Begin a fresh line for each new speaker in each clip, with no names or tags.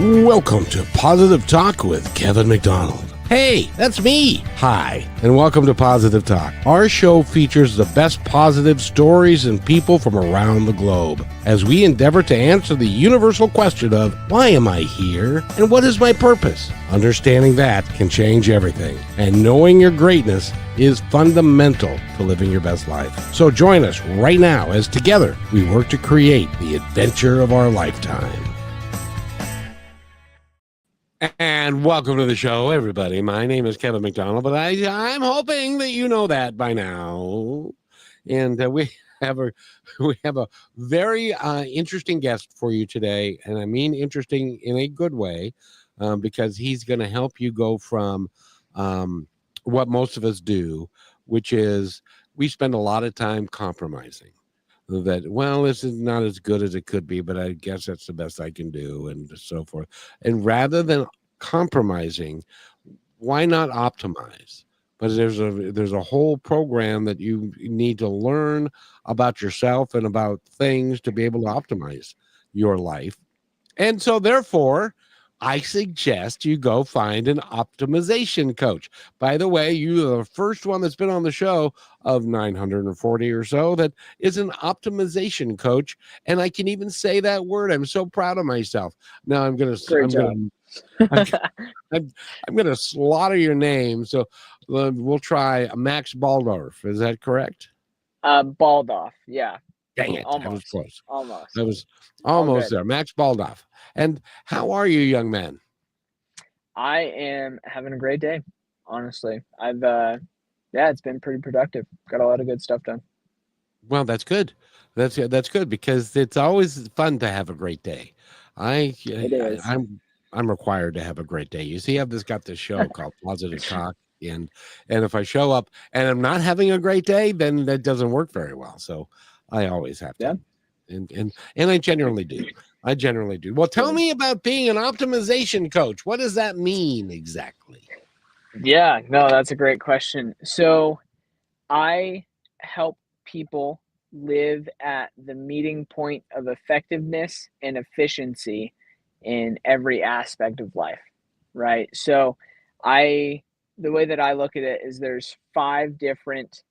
Welcome to Positive Talk with Kevin McDonald. Hey, that's me. Hi, and welcome to Positive Talk. Our show features the best positive stories and people from around the globe as we endeavor to answer the universal question of why am I here and what is my purpose? Understanding that can change everything, and knowing your greatness is fundamental to living your best life. So join us right now as together we work to create the adventure of our lifetime. And welcome to the show, everybody. My name is Kevin McDonald, but I'm hoping that you know that by now. And we have a very interesting guest for you today, and I mean interesting in a good way, because he's going to help you go from what most of us do, which is we spend a lot of time compromising. That, well, this is not as good as it could be, but I guess that's the best I can do, and so forth. And rather than compromising, why not optimize? But there's a whole program that you need to learn about yourself and about things to be able to optimize your life. And so therefore, I suggest you go find an optimization coach. By the way, you're the first one that's been on the show of 940 or so that is an optimization coach. And I can even say that word. I'm so proud of myself. Now I'm going to slaughter your name. So we'll try Max Baldauf. Is that correct?
Baldauf. Yeah.
Dang it.
Almost.
I was close.
Almost.
I was almost there. Max Baldauf. And how are you, young man?
I am having a great day, honestly. I've it's been pretty productive. Got a lot of good stuff done.
Well, that's good. That's good because it's always fun to have a great day.
It is.
I'm required to have a great day. You see, I've just got this show called Positive Talk, and if I show up and I'm not having a great day, then that doesn't work very well. So I always have to. Yeah. And I generally do. Well, tell me about being an optimization coach. What does that mean exactly?
Yeah, no, that's a great question. So I help people live at the meeting point of effectiveness and efficiency in every aspect of life, right? So the way that I look at it is there's 5 different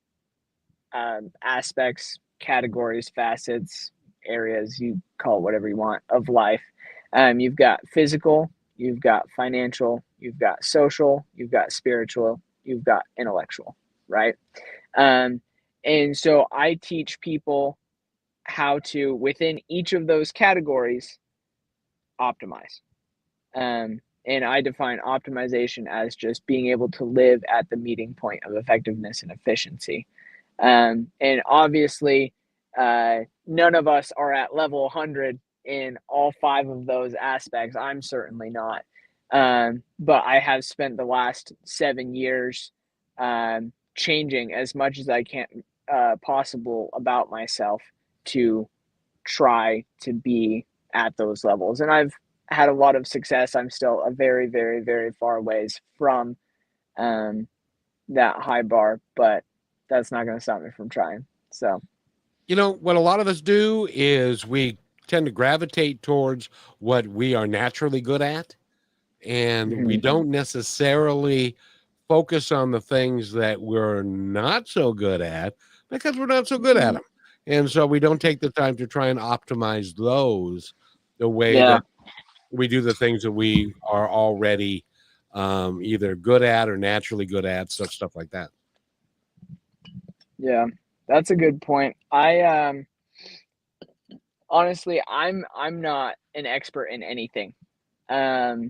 aspects, categories, facets, areas, you call it whatever you want, of life. You've got physical, you've got financial, you've got social, you've got spiritual, you've got intellectual, right? And so I teach people how to, within each of those categories, optimize. And I define optimization as just being able to live at the meeting point of effectiveness and efficiency. And obviously, none of us are at level 100 in all 5 of those aspects. I'm certainly not. But I have spent the last 7 years changing as much as I can possible about myself to try to be at those levels. And I've had a lot of success. I'm still a very, very, very far ways from that high bar, but that's not going to stop me from trying. So,
what a lot of us do is we tend to gravitate towards what we are naturally good at, and we don't necessarily focus on the things that we're not so good at because we're not so good at them. And so we don't take the time to try and optimize those the way that we do the things that we are already either good at or naturally good at, stuff like that.
Yeah, that's a good point. I honestly, I'm not an expert in anything. I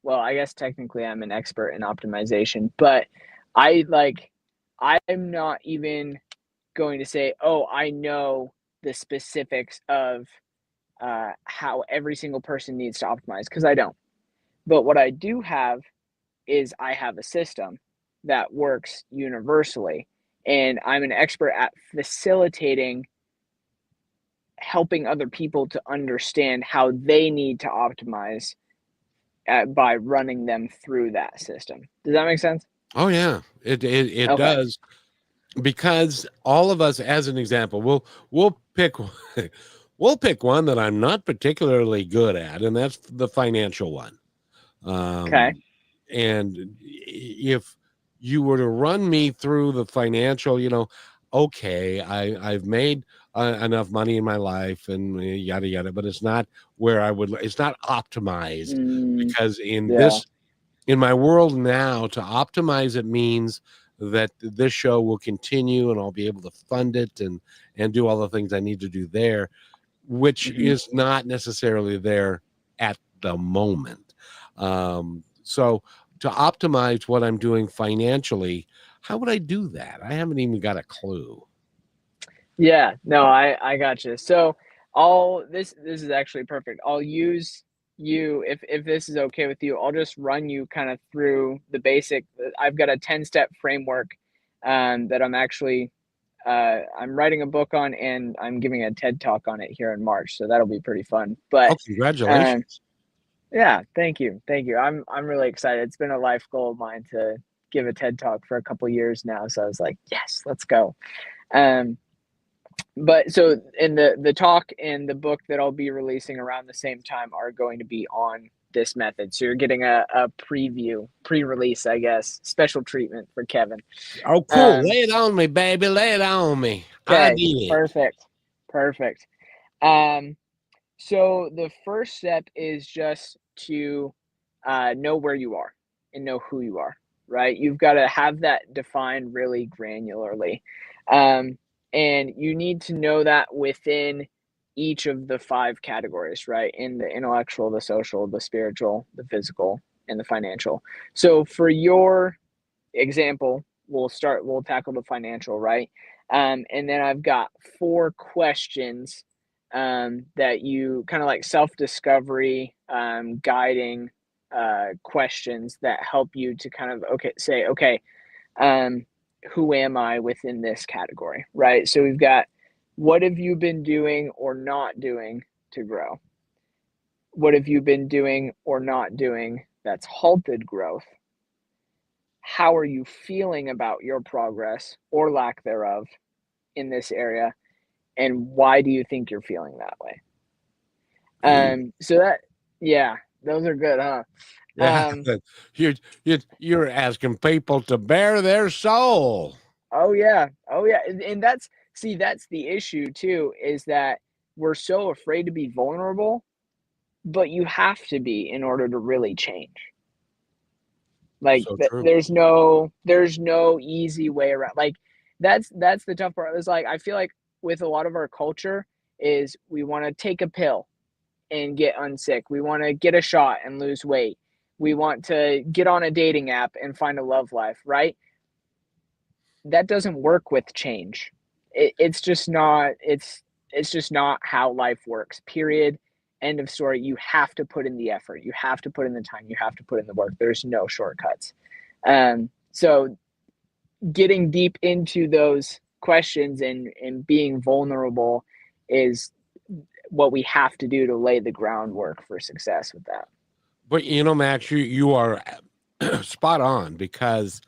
guess technically I'm an expert in optimization, but I'm not even going to say, oh, I know the specifics of how every single person needs to optimize, because I don't. But what I do have is I have a system that works universally, and I'm an expert at facilitating helping other people to understand how they need to optimize by running them through that system. Does that make sense?
Oh yeah, it okay. Does, because all of us, as an example, we'll pick We'll pick one that I'm not particularly good at, and that's the financial one.
Okay.
And if you were to run me through the financial, okay, I've made enough money in my life and yada yada, but it's not where it's not optimized, because
Yeah.
in my world now, to optimize it means that this show will continue and I'll be able to fund it and do all the things I need to do there, which is not necessarily there at the moment. So to optimize what I'm doing financially, how would I do that? I haven't even got a clue.
Yeah, no, I got you. So all this is actually perfect. I'll use you if this is okay with you. I'll just run you kind of through the basic. I've got a 10-step framework that I'm writing a book on, and I'm giving a TED talk on it here in March. So that'll be pretty fun.
Oh,
But um,
congratulations.
yeah, thank you, thank you. I'm really excited. It's been a life goal of mine to give a TED talk for a couple years now. So I was like, yes, let's go. Um, but so in the talk and the book that I'll be releasing around the same time are going to be on this method. So you're getting a preview, pre-release, I guess, special treatment for Kevin.
Oh, cool.
Um,
Lay it on me, baby. Lay it on me. I
okay,
did it.
perfect, perfect. Um, so the first step is just to know where you are and know who you are, right? You've got to have that defined really granularly. Um, and you need to know that within each of the five categories, right? In the intellectual, the social, the spiritual, the physical, and the financial. So for your example, we'll tackle the financial, right? And then I've got four questions that you kind of like self-discovery guiding questions that help you to kind of say, okay, um, who am I within this category, right? So we've got, what have you been doing or not doing to grow? What have you been doing or not doing that's halted growth? How are you feeling about your progress or lack thereof in this area? And why do you think you're feeling that way?
Ooh.
So that, yeah, those are good, huh?
Yeah.
Um,
You're asking people to bare their soul.
oh yeah, oh yeah. And that's the issue too, is that we're so afraid to be vulnerable, but you have to be in order to really change. Like
So true.
there's no easy way around. Like that's the tough part. It's like I feel like with a lot of our culture is we want to take a pill and get unsick. We want to get a shot and lose weight. We want to get on a dating app and find a love life, right? That doesn't work with change. It's just not. It's just not how life works. Period. End of story. You have to put in the effort. You have to put in the time. You have to put in the work. There's no shortcuts. So getting deep into those questions and being vulnerable is what we have to do to lay the groundwork for success with that.
But Max, you are spot on, because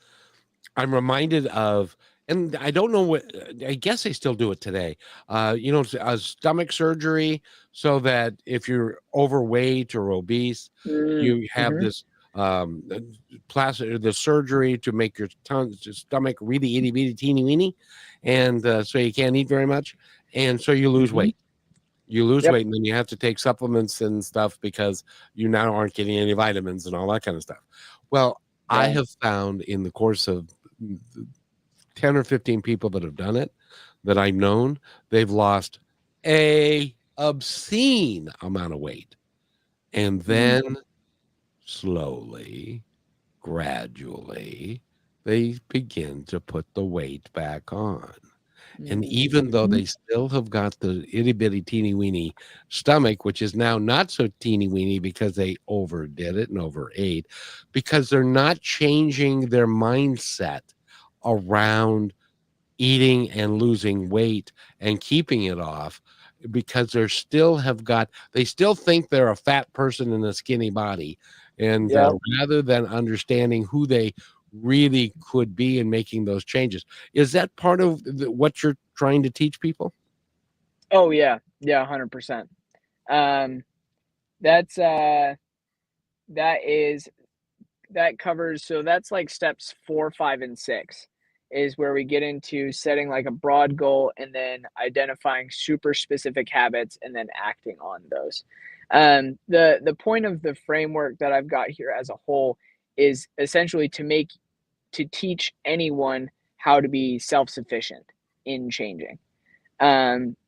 I'm reminded of, and I don't know what, I guess they still do it today. A stomach surgery, so that if you're overweight or obese, you have
Mm-hmm.
this the surgery to make your stomach really itty bitty teeny weeny, and so you can't eat very much, and so you lose
Mm-hmm.
weight. You lose
Yep.
weight, and then you have to take supplements and stuff because you now aren't getting any vitamins and all that kind of stuff. Well, I
Yeah.
have found in the course of 10 or 15 people that have done it, that I've known, they've lost a obscene amount of weight. And
Mm-hmm.
then slowly, gradually, they begin to put the weight back on. And even though
Mm-hmm.
they still have got the itty bitty teeny weeny stomach, which is now not so teeny weeny because they overdid it and overate, because they're not changing their mindset around eating and losing weight and keeping it off, because they still think they're a fat person in a skinny body. And
Yep.
rather than understanding who they really could be and making those changes. Is that part of what you're trying to teach people?
Oh yeah. Yeah, 100%. Um, that's that is that covers, so that's like steps 4, 5, and 6 is where we get into setting like a broad goal and then identifying super specific habits and then acting on those. The point of the framework that I've got here as a whole is essentially to teach anyone how to be self-sufficient in changing.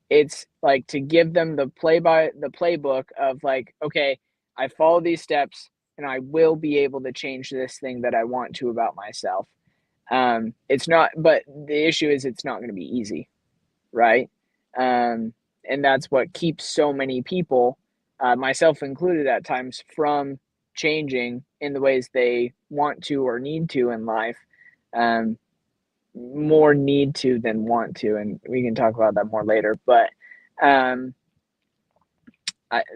It's like to give them the playbook of like, okay, I follow these steps and I will be able to change this thing that I want to about myself. It's not, but the issue is it's not going to be easy, right? Um, and that's what keeps so many people, myself included at times, from changing in the ways they want to or need to in life. Um, More need to than want to, and we can talk about that more later. But um,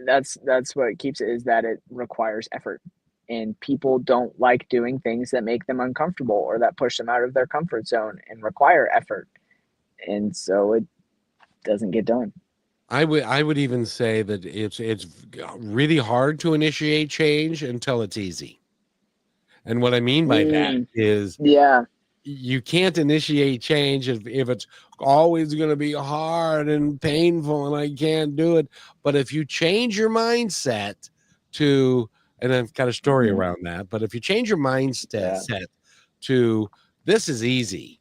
that's what keeps it, is that it requires effort, and people don't like doing things that make them uncomfortable or that push them out of their comfort zone and require effort, and so it doesn't get done.
I would even say that it's really hard to initiate change until it's easy. And what I mean by that
Mm,
is
yeah.
you can't initiate change if it's always going to be hard and painful and I can't do it. But if you change your mindset to, and I've got a story
Hmm.
around that, but if you change your mindset
Yeah.
set to this is easy,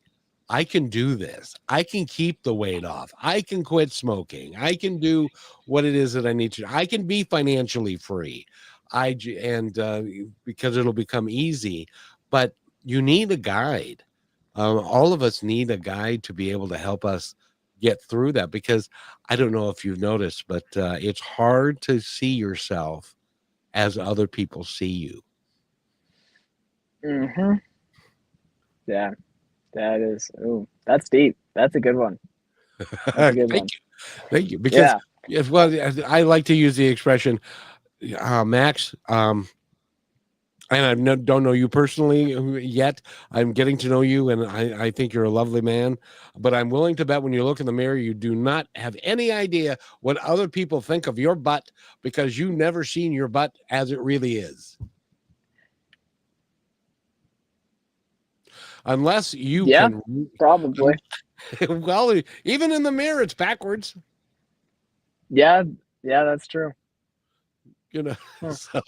I can do this, I can keep the weight off, I can quit smoking, I can do what it is that I need to, I can be financially free. And because it'll become easy, but you need a guide. All of us need a guide to be able to help us get through that because I don't know if you've noticed, but it's hard to see yourself as other people see you.
Hmm. Yeah. That is. Ooh, that's deep. That's a good one. That's a good
Thank
one.
you. Thank you. Because,
Yeah.
yes, well, I like to use the expression, Max, and I don't know you personally yet. I'm getting to know you, and I think you're a lovely man. But I'm willing to bet when you look in the mirror, you do not have any idea what other people think of your butt because you've never seen your butt as it really is. Unless you
Yeah.
can,
Probably.
well, even in the mirror, it's backwards,
Yeah. Yeah. That's true.
you know.
Huh.
So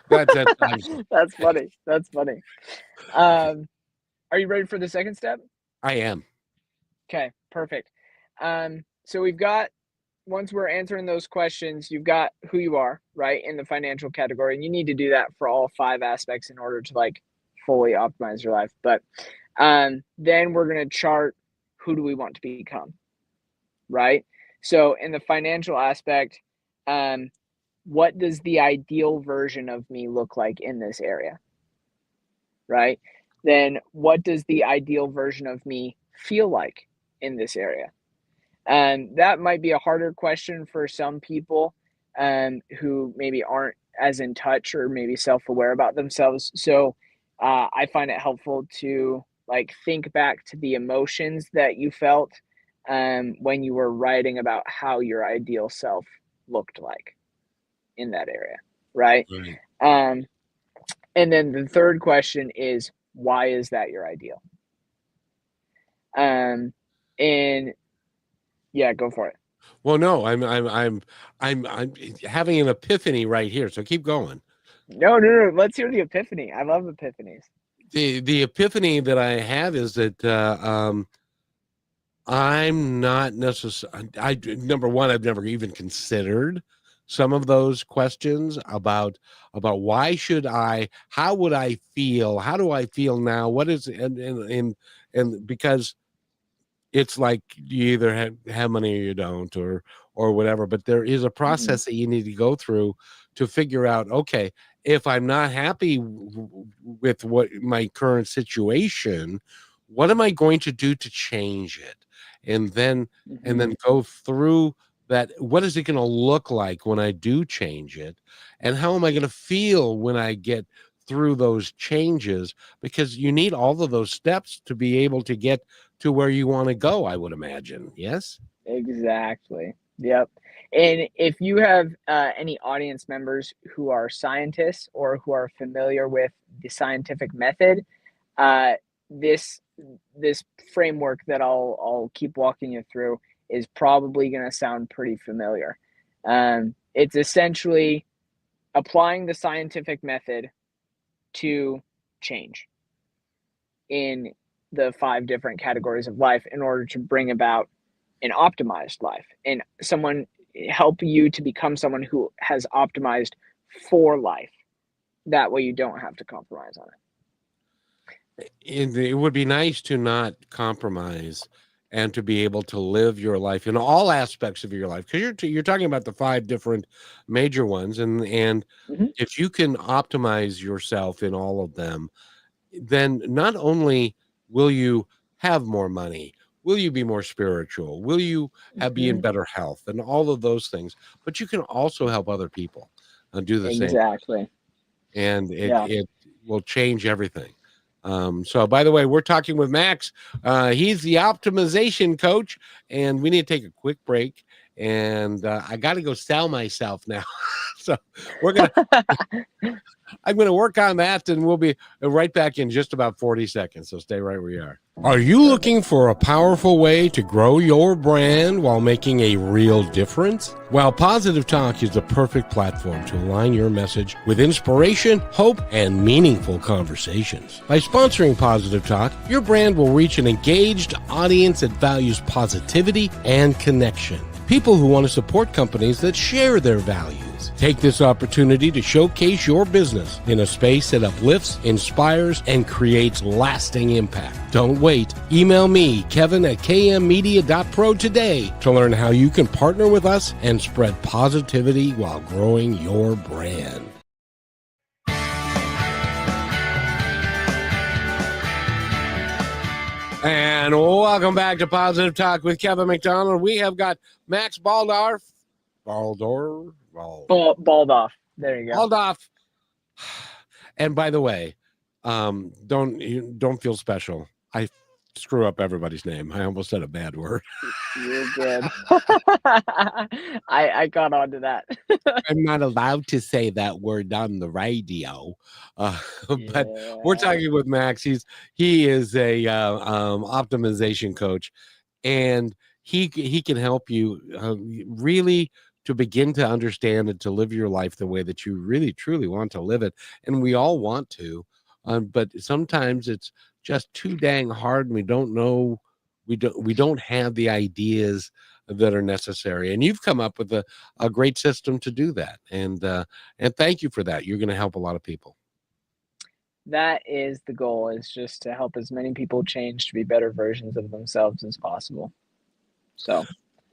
that's I'm,
That's funny. That's funny. Um, are you ready for the second step?
I am.
Okay, perfect. So we've got, once we're answering those questions, you've got who you are, right, in the financial category, and you need to do that for all 5 aspects in order to like fully optimize your life. But then we're gonna chart who do we want to become, right? So in the financial aspect, um, what does the ideal version of me look like in this area, right? Then what does the ideal version of me feel like in this area? That might be a harder question for some people who maybe aren't as in touch or maybe self-aware about themselves. So I find it helpful to like think back to the emotions that you felt when you were writing about how your ideal self looked like in that area, right?
Right.
Um, and then the third question is, why is that your ideal? Um, and yeah, go for it.
Well, no, I'm having an epiphany right here. So keep going.
No, no, no. Let's hear the epiphany. I love epiphanies.
The epiphany that I have is that I'm not necessarily. I number one, I've never even considered some of those questions about why should I, how would I feel, how do I feel now, what is and because it's like you either have money or you don't or whatever, but there is a
Mhm,
process that you need to go through to figure out, okay, if I'm not happy with what my current situation, what am I going to do to change it? And then
mhm,
go through that, what is it going to look like when I do change it, and how am I going to feel when I get through those changes, because you need all of those steps to be able to get to where you want to go, I would imagine. Yes.
exactly. Yep. And if you have any audience members who are scientists or who are familiar with the scientific method, uh, this this framework that I'll keep walking you through is probably going to sound pretty familiar. It's essentially applying the scientific method to change in the five different categories of life in order to bring about an optimized life and someone help you to become someone who has optimized for life. That way you don't have to compromise on
It would be nice to not compromise and to be able to live your life in all aspects of your life, because you're talking about the five different major ones, and
it. Hmm.
if you can optimize yourself in all of them, then not only will you have more money, will you be more spiritual, will you be in
Hmm.
better health and all of those things, but you can also help other people do the same,
Exactly.
and
Yeah.
it will change everything. So, by the way, we're talking with Max. He's the optimization coach, and we need to take a quick break. And I got to go sell myself now. So we're gonna I'm going to work on that, and we'll be right back in just about 40 seconds. So stay right where you are. Are you
Perfect.
looking for a powerful way to grow your brand while making a real difference? Well, Positive Talk is the perfect platform to align your message with inspiration, hope, and meaningful conversations. By sponsoring Positive Talk, your brand will reach an engaged audience that values positivity and connection. People who want to support companies that share their values. Take this opportunity to showcase your business in a space that uplifts, inspires, and creates lasting impact. Don't wait. Email me, Kevin at kmmedia.pro today to learn how you can partner with us and spread positivity while growing your brand. And welcome back to Positive Talk with Kevin McDonald. We have got Max Baldauf.
Baldauf. There you go.
Baldauf. And by the way, don't feel special. I screw up everybody's name. I almost said a bad word.
You're good. I got onto that.
I'm not allowed to say that word on the radio, but we're
Yeah.
talking with Max. He is a optimization coach, and he can help you really to begin to understand and to live your life the way that you really truly want to live it, and we all want to, but sometimes it's just too dang hard, and we don't know, we don't have the ideas that are necessary, and you've come up with a great system to do that, and thank you for that. You're going to help a lot of people.
That is the goal, is just to help as many people change to be better versions of themselves as possible. So,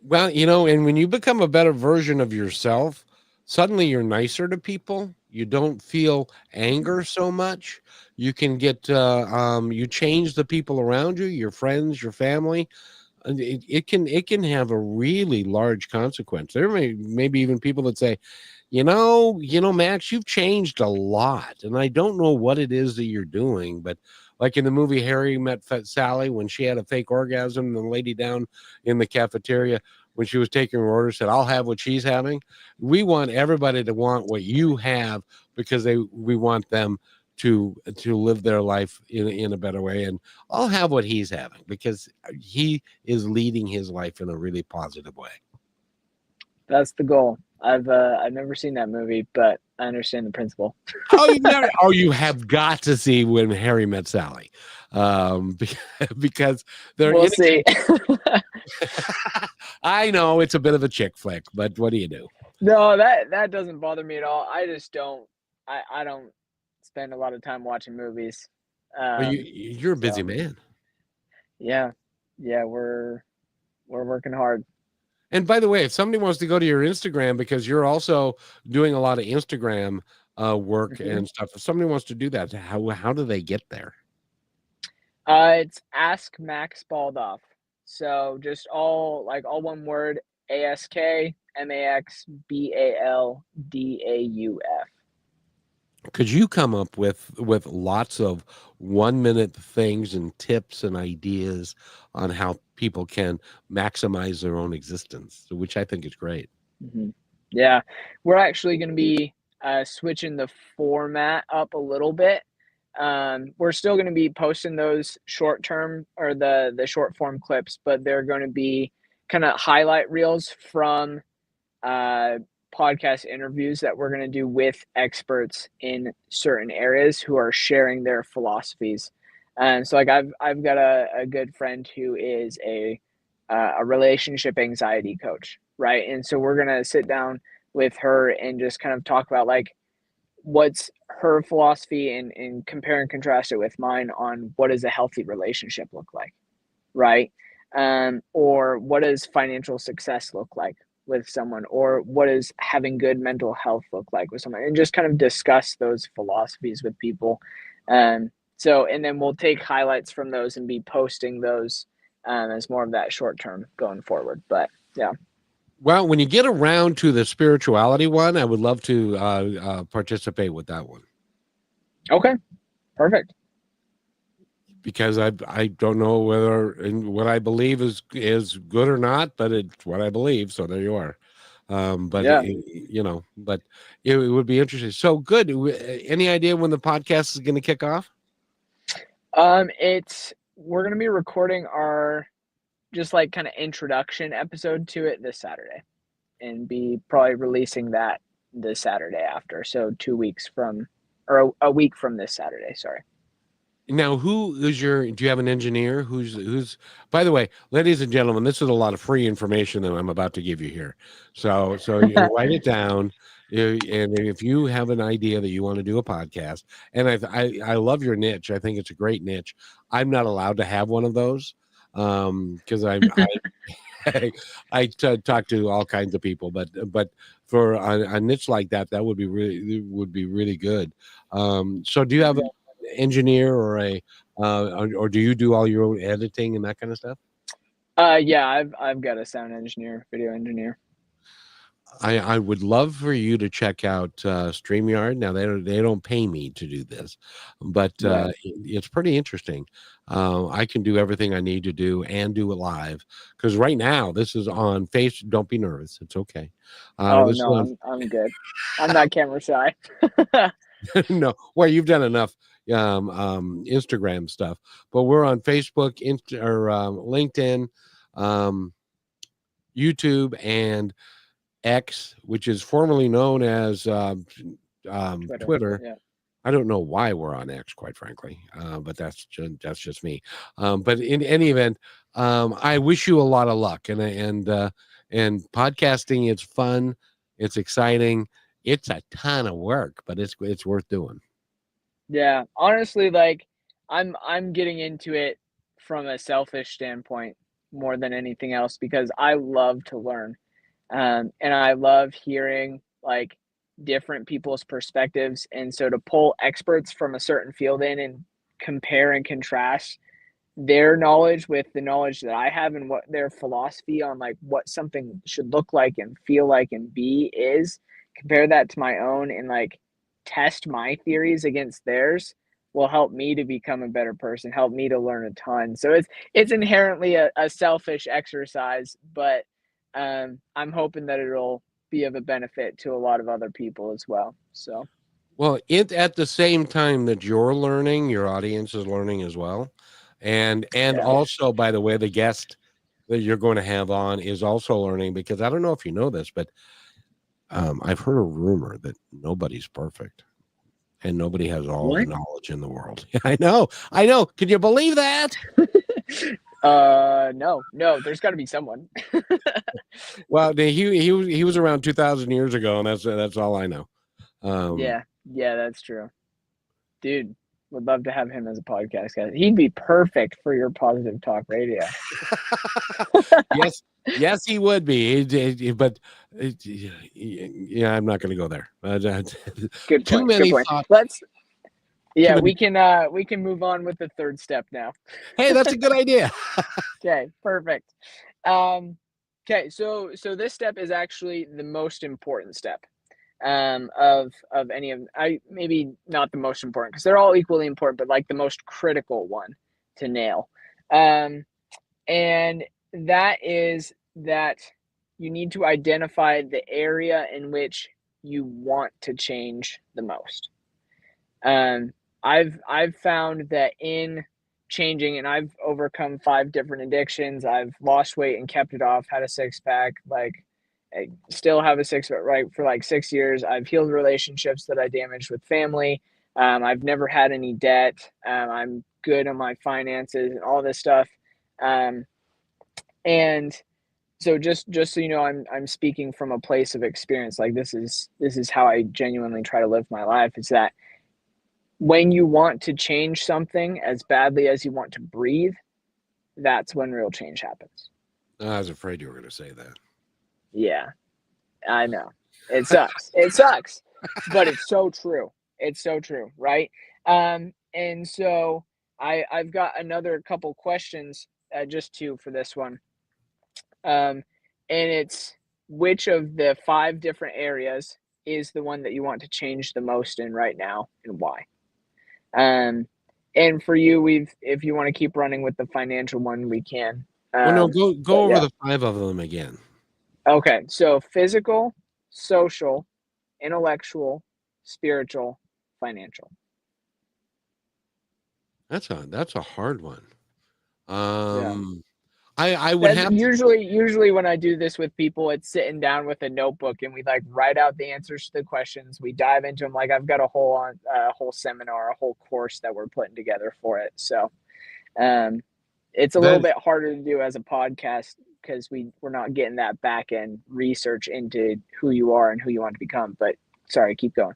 Well, and when you become a better version of yourself, suddenly you're nicer to people. You don't feel
mhm.
anger so much. You can get, you change the people around you, your friends, your family. And it can have a really large consequence. There maybe even people that say, Max, you've changed a lot, and I don't know what it is that you're doing, but like in the movie Harry Met Sally, when she had a fake orgasm, and the lady down in the cafeteria when she was taking her order said, "I'll have what she's having." We want everybody to want what you have because we want them to live their life in a better way, and I'll have what he's having because he is leading his life in a really positive way.
That's the goal. I've never seen that movie, but I understand the principle.
Oh, you have got to see When Harry Met Sally, because they're
We'll
in
see.
I know it's a bit of a chick flick, but what do you do?
No, that doesn't bother me at all. I just don't. I don't spend a lot of time watching movies.
Well,
Um,
you're a busy
so
man.
yeah, yeah, we're working hard.
And by the way, if somebody wants to go to your Instagram, because you're also doing a lot of Instagram work
Hmm.
and stuff, if somebody wants to do that, how do they get there?
It's Ask Max Baldauf. So just all one word, AskMaxBaldauf.
could you come up with lots of 1 minute things and tips and ideas on how people can maximize their own existence, which I think is great.
Hmm. Yeah, we're actually going to be switching the format up a little bit. We're still going to be posting those short term or the short form clips, but they're going to be kind of highlight reels from uh, podcast interviews that we're going to do with experts in certain areas who are sharing their philosophies. And so, like, I've got a good friend who is a relationship anxiety coach, right? And so we're gonna sit down with her and just kind of talk about like what's her philosophy and compare and contrast it with mine on what does a healthy relationship look like, right? Or what does financial success look like with someone, or what does having good mental health look like with someone, and just kind of discuss those philosophies with people. So, and then we'll take highlights from those and be posting those as more of that short term going forward. But yeah.
Well, when you get around to the spirituality one, I would love to participate with that one
Okay. Perfect.
because I don't know whether and what I believe is good or not, but it's what I believe. So there you are. But
Yeah.
but it would be interesting. So good. Any idea when the podcast is going to kick off?
It's we're gonna be recording our just like kind of introduction episode to it this Saturday, and be probably releasing that the Saturday after. So 2 weeks from, or a week from this Saturday. Sorry.
Now, who is your? Do you have an engineer? Who's? By the way, ladies and gentlemen, this is a lot of free information that I'm about to give you here. So you write it down, and if you have an idea that you want to do a podcast, and I love your niche. I think it's a great niche. I'm not allowed to have one of those because talk to all kinds of people, but for a niche like that, that would be really good. So do you have
Mhm.
engineer or or do you do all your own editing and that kind of stuff?
Yeah, I've got a sound engineer, video engineer.
I would love for you to check out StreamYard. Now they don't pay me to do this, but
Right.
it's pretty interesting. I can do everything I need to do and do it live because right now this is on Face. Don't be nervous; it's okay.
Oh
This is
no,
on
I'm good. I'm not camera shy.
no, well, you've done enough Instagram stuff, but we're on Facebook, or LinkedIn, um, YouTube, and X, which is formerly known as
Twitter.
Twitter.
Yeah.
I don't know why we're on X, quite frankly, but that's just me. But in any event, I wish you a lot of luck, and podcasting. It's fun, it's exciting, it's a ton of work, but it's worth doing.
Yeah. Honestly, like I'm getting into it from a selfish standpoint more than anything else because I love to learn. And I love hearing like different people's perspectives. And so to pull experts from a certain field in and compare and contrast their knowledge with the knowledge that I have and what their philosophy on like what something should look like and feel like and be is, compare that to my own and like test my theories against theirs will help me to become a better person, help me to learn a ton. So it's inherently a selfish exercise, but I'm hoping that it'll be of a benefit to a lot of other people as well. So
Well, it at the same time that you're learning, your audience is learning as well. And
yeah.
also, by the way, the guest that you're going to have on is also learning because I don't know if you know this, but I've heard a rumor that nobody's perfect and nobody has all the
What?
knowledge in the world. I know. I know. Can you believe that?
No, there's got to be someone.
Well, he was around 2,000 years ago, and that's all I know. Um,
Yeah, yeah, that's true. Dude, would love to have him as a podcast guy. He'd be perfect for your positive talk radio.
yes, yes, he would be. But yeah, I'm not going to go there.
Good
Too
point. Good
many
point.
thoughts.
Let's
Too
yeah,
many.
we can move on with the third step now.
Hey, that's a good idea.
Okay, perfect. Okay, so this step is actually the most important step. of any of maybe not the most important because they're all equally important, but like the most critical one to nail. And that is that you need to identify the area in which you want to change the most. I've found that in changing, and I've overcome 5 different addictions. I've lost weight and kept it off, had a six pack, like I still have a six pack right for like 6 years. I've healed relationships that I damaged with family. I've never had any debt. I'm good on my finances and all this stuff. Um, and so just so you know, I'm speaking from a place of experience. Like this is how I genuinely try to live my life. Is that when you want to change something as badly as you want to breathe, that's when real change happens.
I was afraid you were going to say that.
Yeah, I know. It sucks. It sucks, but it's so true. It's so true, right? And so I've got another couple questions, just two for this one. And it's which of the 5 different areas is the one that you want to change the most in right now and why? Um, and for you, if you want to keep running with the financial one, we can.
Well, no, go
But
over
yeah.
the 5 of them again.
Okay. So physical, social, intellectual, spiritual, financial.
That's a hard one.
Yeah.
I would
That's
have
usually when I do this with people, it's sitting down with a notebook and we like write out the answers to the questions. We dive into them. Like I've got a whole seminar, a whole course that we're putting together for it. So it's a little
that.
bit harder to do as a podcast because we're not getting that back end research into who you are and who you want to become. But sorry, keep going.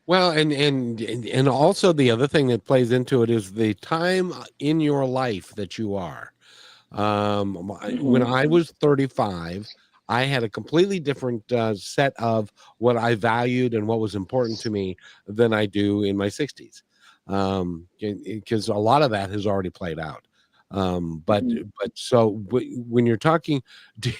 Well, and also the other thing that plays into it is the time in your life that you are. When I was 35, I had a completely different set of what I valued and what was important to me than I do in my 60s. Because a lot of that has already played out. But when you're talking, do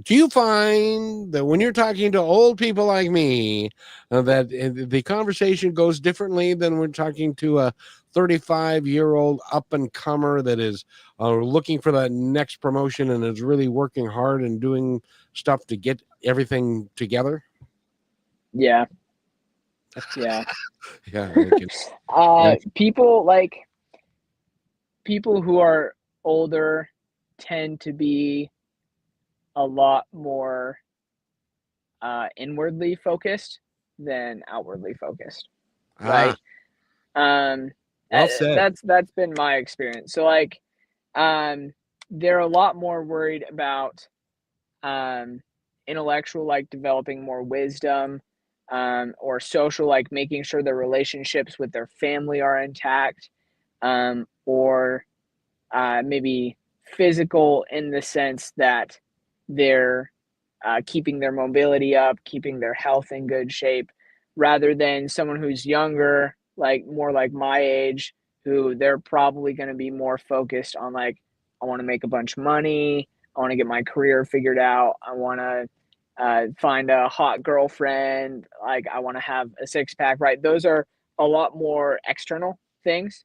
you find that when you're talking to old people like me, that the conversation goes differently than we're talking to a 35-year-old up and comer that is looking for that next promotion and is really working hard and doing stuff to get everything together?
Yeah. Yeah.
Yeah.
People who are older tend to be a lot more inwardly focused than outwardly focused, right? Um,
Well said.
that's been my experience. So like, they're a lot more worried about um, intellectual, like developing more wisdom, or social, like making sure their relationships with their family are intact, or maybe physical in the sense that they're keeping their mobility up, keeping their health in good shape, rather than someone who's younger, like more like my age, who they're probably going to be more focused on like, I want to make a bunch of money, I want to get my career figured out, I want to find a hot girlfriend, like I want to have a six pack, right? Those are a lot more external things.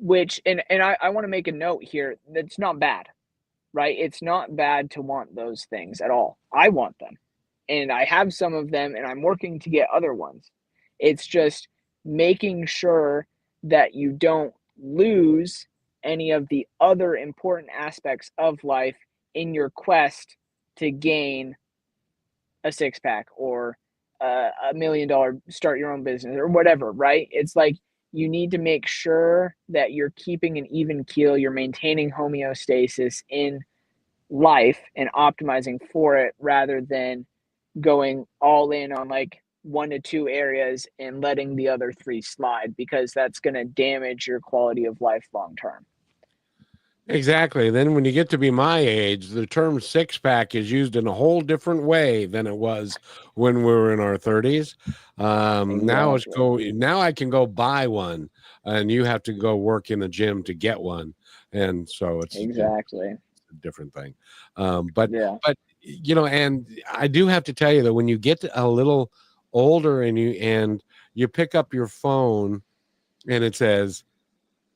Which and I want to make a note here that's not bad, right? It's not bad to want those things at all. I want them and I have some of them and I'm working to get other ones. It's just making sure that you don't lose any of the other important aspects of life in your quest to gain a six pack or $1 million start your own business or whatever, right? It's like you need to make sure that you're keeping an even keel, you're maintaining homeostasis in life and optimizing for it rather than going all in on like 1 to 2 areas and letting the other 3 slide because that's going to damage your quality of life long term.
Exactly. Then when you get to be my age, the term six pack is used in a whole different way than it was when we were in our 30s.
Exactly.
Now I can go buy one and you have to go work in the gym to get one. And so it's
Exactly.
a different thing. But
Yeah.
and I do have to tell you that when you get a little older and you pick up your phone and it says,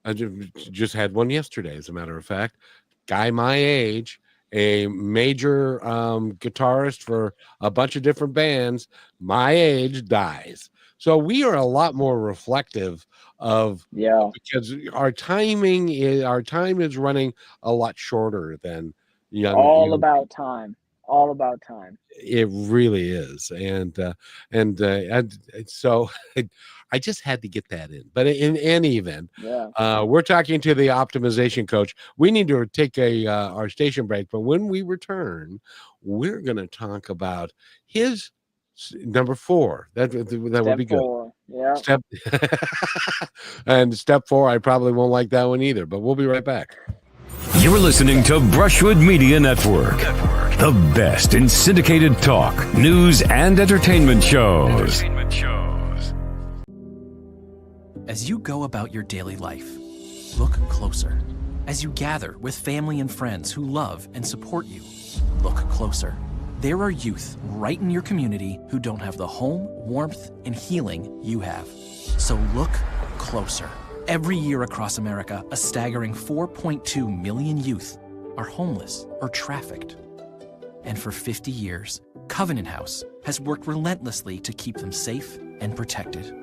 I just had one yesterday, as a matter of fact, guy my age, a major guitarist for a bunch of different bands, my age, dies. So we are a lot more reflective of, because our time is running a lot shorter than
all about time.
It really is. And so I just had to get that in. But in any event, we're talking to the optimization coach. We need to take our station break, but when we return, we're going to talk about his number 4. That would be good.
4. Yeah.
And step 4, I probably won't like that one either, but we'll be right back.
You're listening to Brushwood Media Network, the best in syndicated talk, news, and entertainment shows.
As you go about your daily life, look closer. As you gather with family and friends who love and support you, look closer. There are youth right in your community who don't have the home, warmth, and healing you have. So look closer. Every year across America, a staggering 4.2 million youth are homeless or trafficked. And for 50 years, Covenant House has worked relentlessly to keep them safe and protected.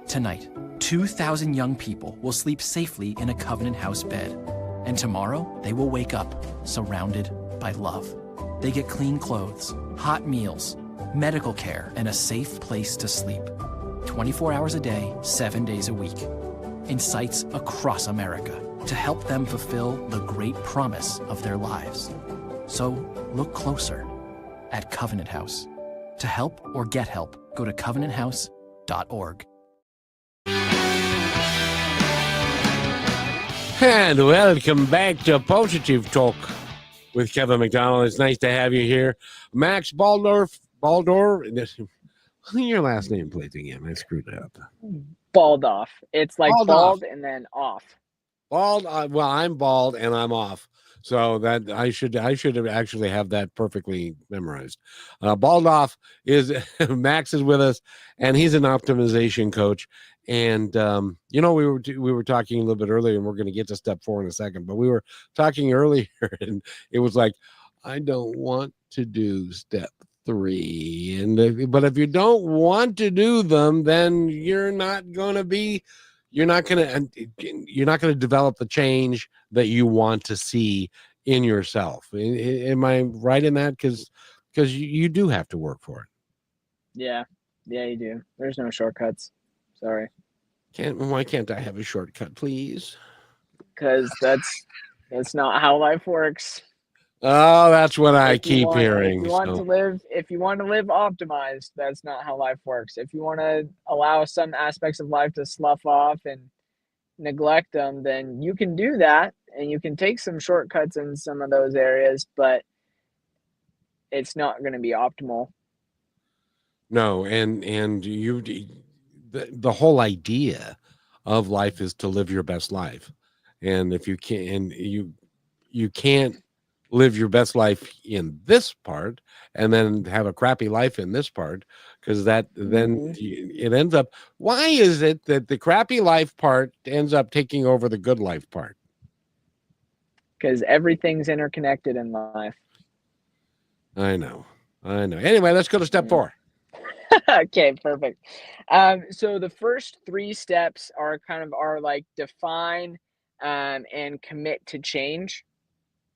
Tonight, 2,000 young people will sleep safely in a Covenant House bed. And tomorrow, they will wake up surrounded by love. They get clean clothes, hot meals, medical care, and a safe place to sleep. 24 hours a day, 7 days a week. In sites across America to help them fulfill the great promise of their lives. So look closer at Covenant House. To help or get help, go to covenanthouse.org.
And welcome back to Positive Talk with Kevin McDonald. It's nice to have you here. Max Baldauf. Your last name, please, again. I screwed it up.
Baldauf. It's like
Baldauf.
bald and then off.
Bald. Well, I'm bald and I'm off. So that I should actually have that perfectly memorized. Baldauf is Max is with us, and he's an optimization coach. And we were talking a little bit earlier, and we're going to get to step 4 in a second. But we were talking earlier, and it was like, I don't want to do step 3, but if you don't want to do them, then you're not going to develop the change that you want to see in yourself. Am I right in that? Because you do have to work for it.
Yeah, you do. There's no shortcuts. Sorry.
Why can't I have a shortcut, please?
Because that's not how life works.
Oh, that's what I keep hearing.
If you want to live optimized, that's not how life works. If you want to allow some aspects of life to slough off and neglect them, then you can do that, and you can take some shortcuts in some of those areas, but it's not going to be optimal.
No, and the whole idea of life is to live your best life, and if you can't, you can't live your best life in this part and then have a crappy life in this part, because then it ends up, why is it that the crappy life part ends up taking over the good life part?
Because everything's interconnected in life.
I know. Anyway, let's go to step 4.
Okay, perfect. So the first 3 steps are like define and commit to change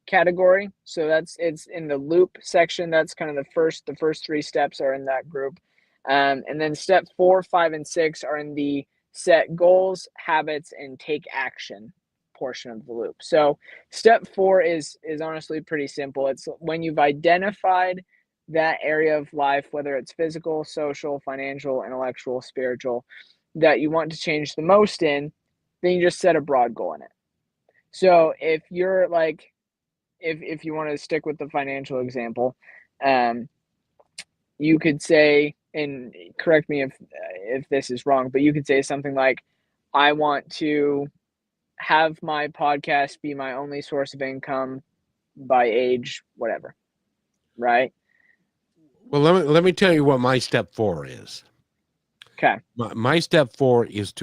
category. So it's in the loop section. That's kind of the first 3 steps are in that group. And then step 4, 5, and 6 are in the set goals, habits, and take action portion of the loop. So step 4 is honestly pretty simple. It's when you've identified that area of life, whether it's physical, social, financial, intellectual, spiritual, that you want to change the most in, then you just set a broad goal in it. So if you're like, if you want to stick with the financial example, you could say, and correct me if this is wrong, but you could say something like, I want to have my podcast be my only source of income by age whatever, right?
Well, let me tell you what my step 4 is.
Okay.
My step 4 is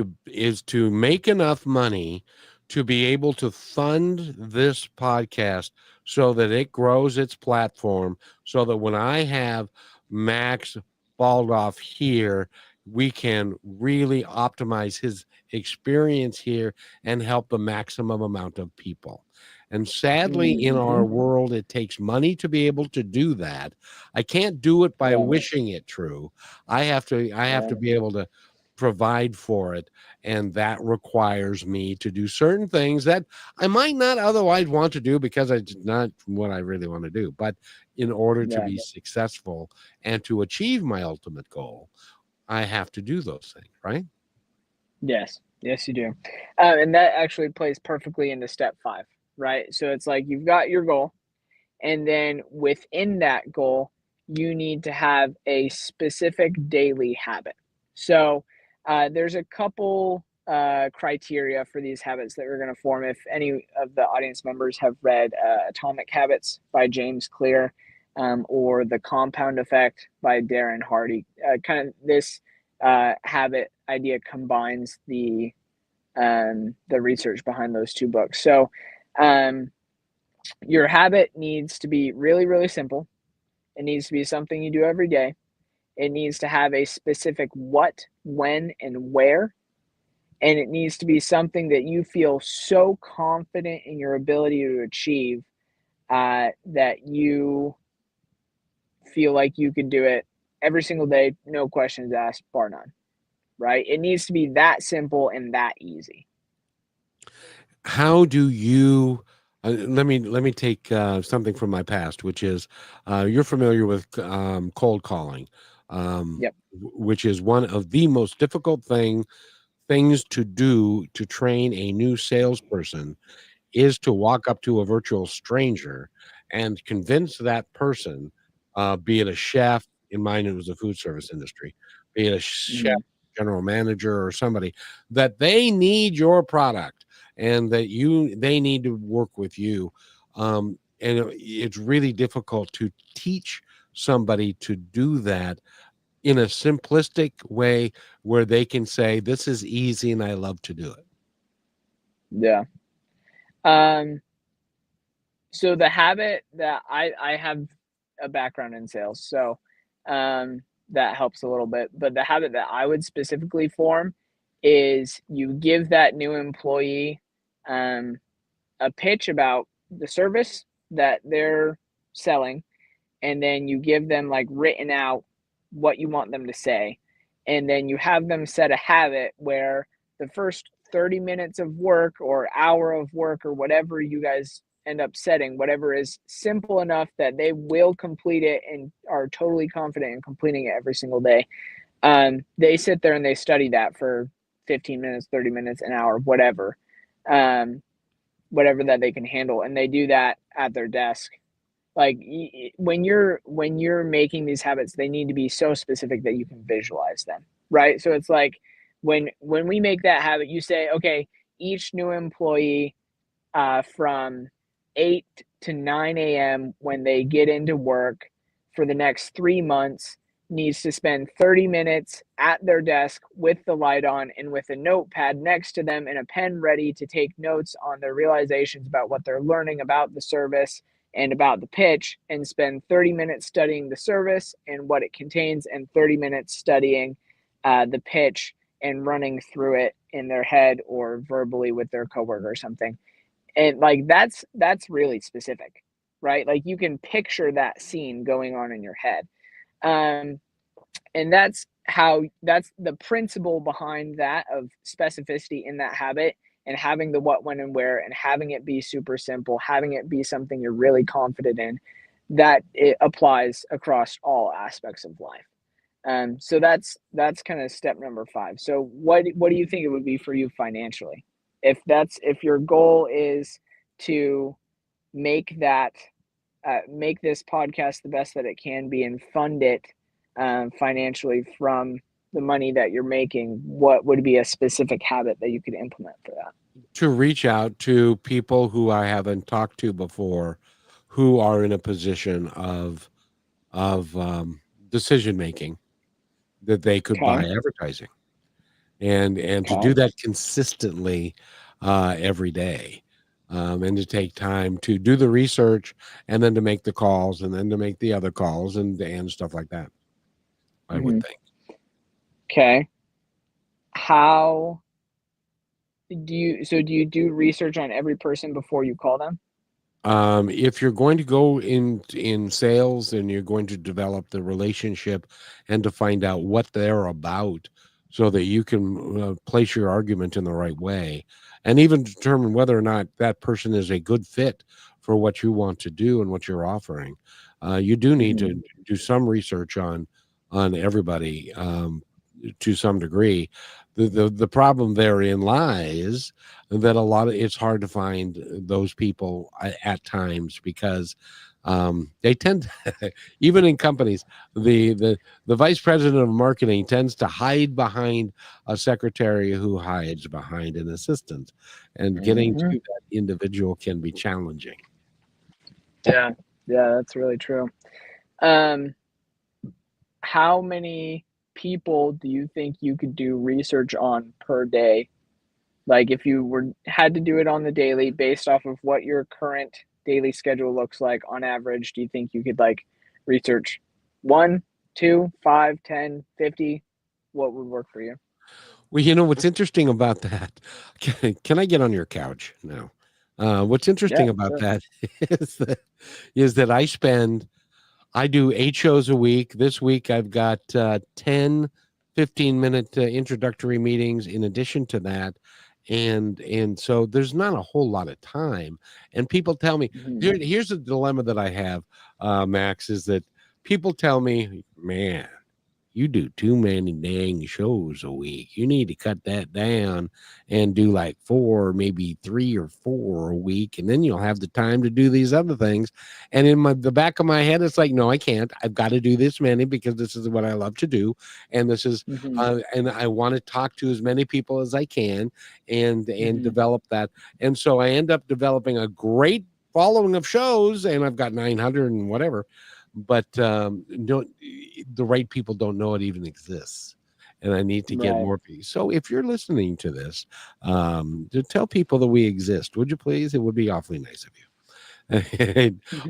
to make enough money to be able to fund this podcast so that it grows its platform, so that when I have Max Baldauf here, we can really optimize his experience here and help the maximum amount of people. And sadly, in our world, it takes money to be able to do that. I can't do it by
Yeah.
wishing it true. I have to be able to provide for it, and that requires me to do certain things that I might not otherwise want to do because it's not what I really want to do. But in order to
Yeah.
be successful and to achieve my ultimate goal, I have to do those things, right?
Yes. Yes, you do. And that actually plays perfectly into step 5, right? So it's like you've got your goal, and then within that goal, you need to have a specific daily habit. So there's a couple criteria for these habits that we're going to form. If any of the audience members have read Atomic Habits by James Clear, or The Compound Effect by Darren Hardy, kind of this habit idea combines the research behind those two books. So your habit needs to be really, really simple. It needs to be something you do every day. It needs to have a specific what, when, and where. And it needs to be something that you feel so confident in your ability to achieve that you feel like you can do it every single day, no questions asked, bar none. Right? It needs to be that simple and that easy.
How do you let me take something from my past, which is you're familiar with cold calling,
Yep.
which is one of the most difficult things to do to train a new salesperson, is to walk up to a virtual stranger and convince that person, be it a chef, in mine it was the food service industry, be it a chef,
Mhm.
general manager, or somebody, that they need your product and that they need to work with you. And it's really difficult to teach somebody to do that in a simplistic way where they can say, this is easy and I love to do it.
Yeah. Um, so the habit that I have a background in sales, so that helps a little bit. But the habit that I would specifically form is you give that new employee um, a pitch about the service that they're selling, and then you give them like written out what you want them to say, and then you have them set a habit where the first 30 minutes of work or hour of work or whatever you guys end up setting, whatever is simple enough that they will complete it and are totally confident in completing it every single day. They sit there and they study that for 15 minutes, 30 minutes, an hour, whatever, um, whatever that they can handle, and they do that at their desk. Like when you're making these habits, they need to be so specific that you can visualize them, right? So it's like when we make that habit, you say, okay, each new employee from 8 to 9 a.m. when they get into work for the next 3 months needs to spend 30 minutes at their desk with the light on and with a notepad next to them and a pen ready to take notes on their realizations about what they're learning about the service and about the pitch, and spend 30 minutes studying the service and what it contains and 30 minutes studying the pitch and running through it in their head or verbally with their coworker or something. And like that's really specific, right? Like you can picture that scene going on in your head. um and that's the principle behind that, of specificity in that habit, and having the what, when, and where, and having it be super simple, having it be something you're really confident in, that it applies across all aspects of life. So that's kind of step number 5. So what do you think it would be for you financially? If your goal is to make that make this podcast the best that it can be and fund it financially from the money that you're making, what would be a specific habit that you could implement for that?
To reach out to people who I haven't talked to before, who are in a position of decision making that they could
Okay.
buy advertising, and to do that consistently every day, and to take time to do the research, and then to make the calls, and then to make the other calls, and stuff like that. I would think.
Okay. How do you do research on every person before you call them?
If you're going to go in sales, and you're going to develop the relationship and to find out what they're about, so that you can place your argument in the right way, and even determine whether or not that person is a good fit for what you want to do and what you're offering, you do need to do some research on everybody, to some degree. The problem therein lies that it's hard to find those people at times, because they tend to, even in companies, the vice president of marketing tends to hide behind a secretary who hides behind an assistant, and getting to that individual can be challenging.
Yeah, that's really true. How many people do you think you could do research on per day? Like, if you had to do it on the daily based off of what your current daily schedule looks like on average, do you think you could like research 1, 2, 5, 10, 50? What would work for you?
Well, what's interesting about that? Can I get on your couch now? What's interesting
Yeah,
about
sure.
that is that I do 8 shows a week. This week I've got 10 15-minute introductory meetings in addition to that. And so there's not a whole lot of time. And people tell me, here's the dilemma that I have, Max, is that people tell me, man, you do too many dang shows a week. You need to cut that down and do like 4, maybe 3 or 4 a week, and then you'll have the time to do these other things. And in the back of my head, it's like, no, I can't. I've got to do this many because this is what I love to do, and this is and I want to talk to as many people as I can, and develop that. And so I end up developing a great following of shows, and I've got 900 and whatever. But the right people don't know it even exists, and I need to get more people. So if you're listening to this, to tell people that we exist, would you please? It would be awfully nice of you.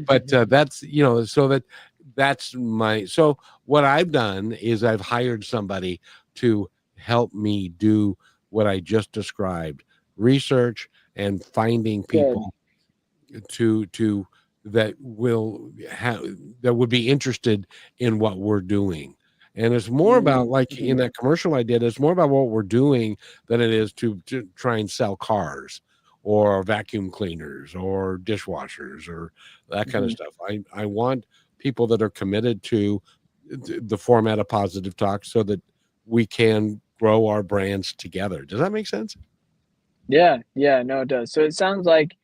But that's that's my. So what I've done is I've hired somebody to help me do what I just described: research and finding people to that would be interested in what we're doing. And it's more about, like in that commercial I did, it's more about what we're doing than it is to try and sell cars or vacuum cleaners or dishwashers or that kind of stuff. I want people that are committed to the format of Positive Talk, so that we can grow our brands together. Does that make sense?
Yeah, no, it does. So it sounds like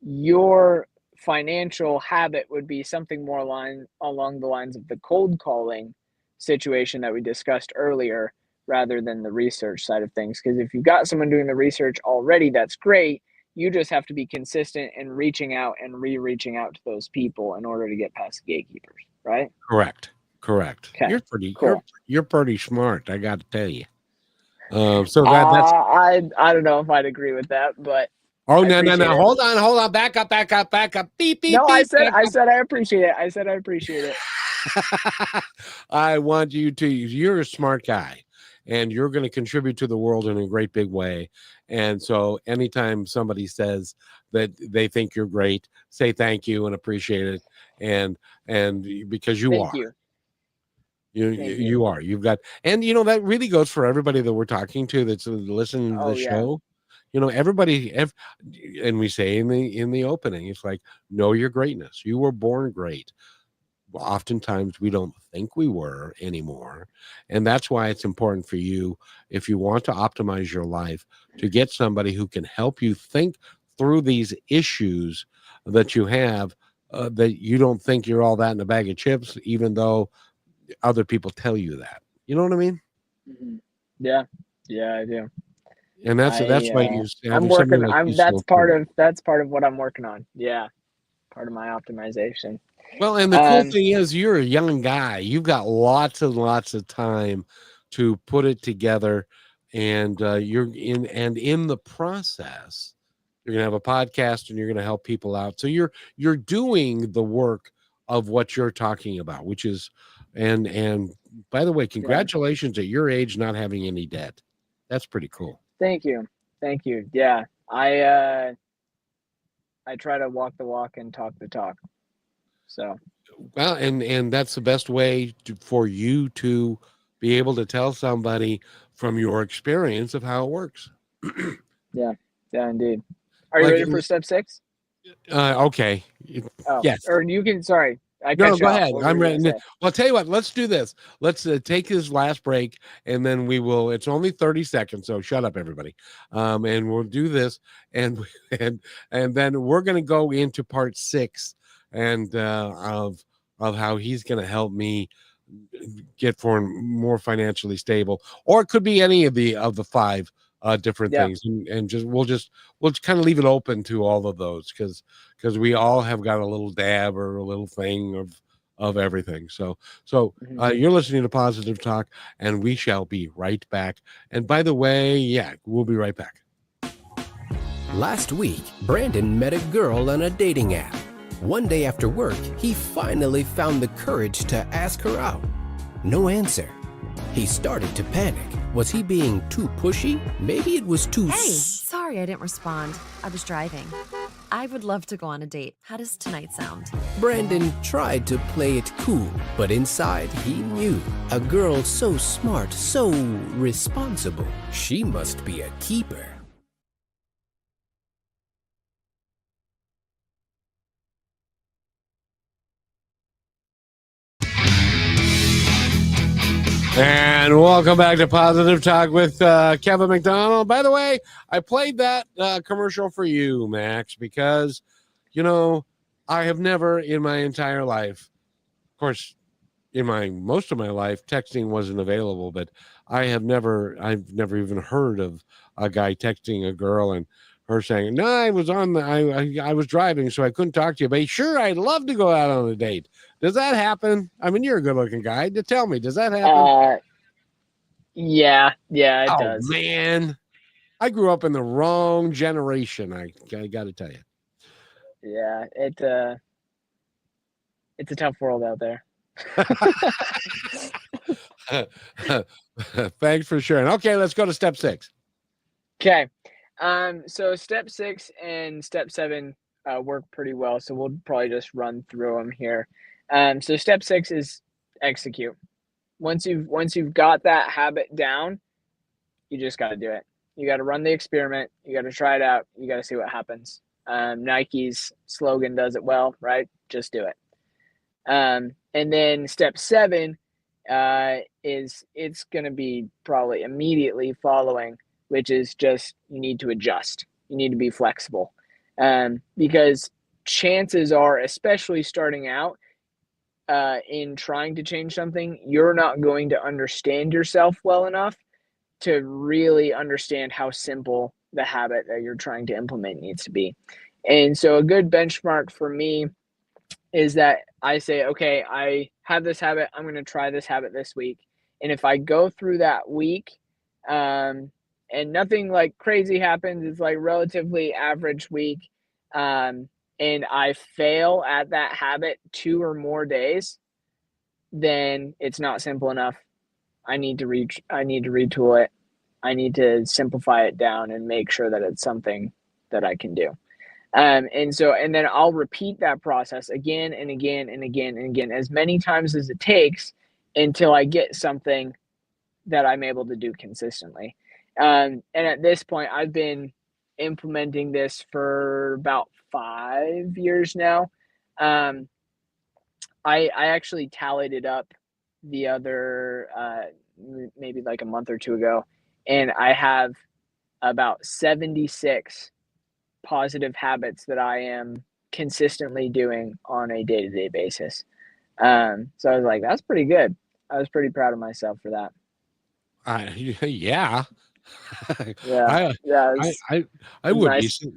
your financial habit would be something more along the lines of the cold calling situation that we discussed earlier, rather than the research side of things. Because if you've got someone doing the research already, that's great. You just have to be consistent in reaching out and reaching out to those people in order to get past the gatekeepers, right?
Correct.
Okay,
You're pretty
cool.
you're pretty smart, I got to tell you. So that's
I don't know if I'd agree with that, but
oh,
I
no.
appreciate it.
Hold on. Back up. Beep, beep,
No,
beep.
I said I appreciate it. I said I appreciate it.
I want you to, you're a smart guy, and you're going to contribute to the world in a great big way. And so anytime somebody says that they think you're great, say thank you and appreciate it. And because you
Thank
are.
you.
You are. You've got, and that really goes for everybody that we're talking to that's listening to the show. Everybody, and we say in the opening, it's like, know your greatness. You were born great. Oftentimes we don't think we were anymore, and that's why it's important for you, if you want to optimize your life, to get somebody who can help you think through these issues that you have, that you don't think you're all that in a bag of chips, even though other people tell you that. You know what I mean?
Yeah, I do.
And that's why you
I'm
having something
working.
like you
That's
so important.
part of what I'm working on. Yeah. part of my optimization.
Well, and the cool thing is you're a young guy. You've got lots and lots of time to put it together, and in the process, you're gonna have a podcast and you're gonna help people out. So you're doing the work of what you're talking about, which is and by the way, congratulations at your age not having any debt. That's pretty cool.
Thank you. Yeah, I try to walk the walk and talk the talk. So,
well, and that's the best way for you to be able to tell somebody from your experience of how it works.
yeah, indeed. Are you ready for step 6?
Okay. Yes.
Or you can. Sorry,
no, go ahead. I'm ready. Well, I'll tell you what. Let's do this. Let's take this last break, and then we will. It's only 30 seconds, so shut up, everybody. And we'll do this, and then we're going to go into part 6, and of how he's going to help me get more financially stable, or it could be any of the 5 different things, and we'll kind of leave it open to all of those because we all have got a little dab or a little thing of everything. So you're listening to Positive Talk, and we shall be right back. And by the way, we'll be right back.
Last week, Brandon met a girl on a dating app. One day after work, he finally found the courage to ask her out. No answer. He started to panic. Was he being too pushy? Maybe it was too...
Hey, sorry I didn't respond. I was driving. I would love to go on a date. How does tonight sound?
Brandon tried to play it cool, but inside he knew. A girl so smart, so responsible. She must be a keeper.
And welcome back to Positive Talk with Kevin McDonald. By the way, I played that commercial for you, Max, because, I have never in my entire life, of course, in most of my life, texting wasn't available, but I've never even heard of a guy texting a girl and her saying, no, I was I was driving, so I couldn't talk to you, but sure, I'd love to go out on a date. Does that happen? I mean, you're a good looking guy. Tell me, does that happen?
Yeah, it does.
Oh, man. I grew up in the wrong generation. I got to tell you.
Yeah, it's a tough world out there.
Thanks for sharing. Okay, let's go to step 6.
Okay. So step 6 and step 7 work pretty well. So we'll probably just run through them here. So step 6 is execute. Once you've got that habit down, you just got to do it. You got to run the experiment. You got to try it out. You got to see what happens. Nike's slogan does it well, right? Just do it. And then step 7 is it's going to be probably immediately following, which is just you need to adjust. You need to be flexible. Because chances are, especially starting out, in trying to change something, you're not going to understand yourself well enough to really understand how simple the habit that you're trying to implement needs to be. And so a good benchmark for me is that I say, okay, I have this habit. I'm going to try this habit this week. And if I go through that week, and nothing like crazy happens, it's like relatively average week, and I fail at that habit 2 or more days, then it's not simple enough. I need to retool it. I need to simplify it down and make sure that it's something that I can do. And then I'll repeat that process again and again and again and again, as many times as it takes until I get something that I'm able to do consistently. And at this point, I've been implementing this for about 5 years now. I actually tallied it up the other, maybe like a month or two ago, and I have about 76 positive habits that I am consistently doing on a day-to-day basis. So I was like, that's pretty good. I was pretty proud of myself for that.
Yeah.
Yeah.
I would
nice.
be.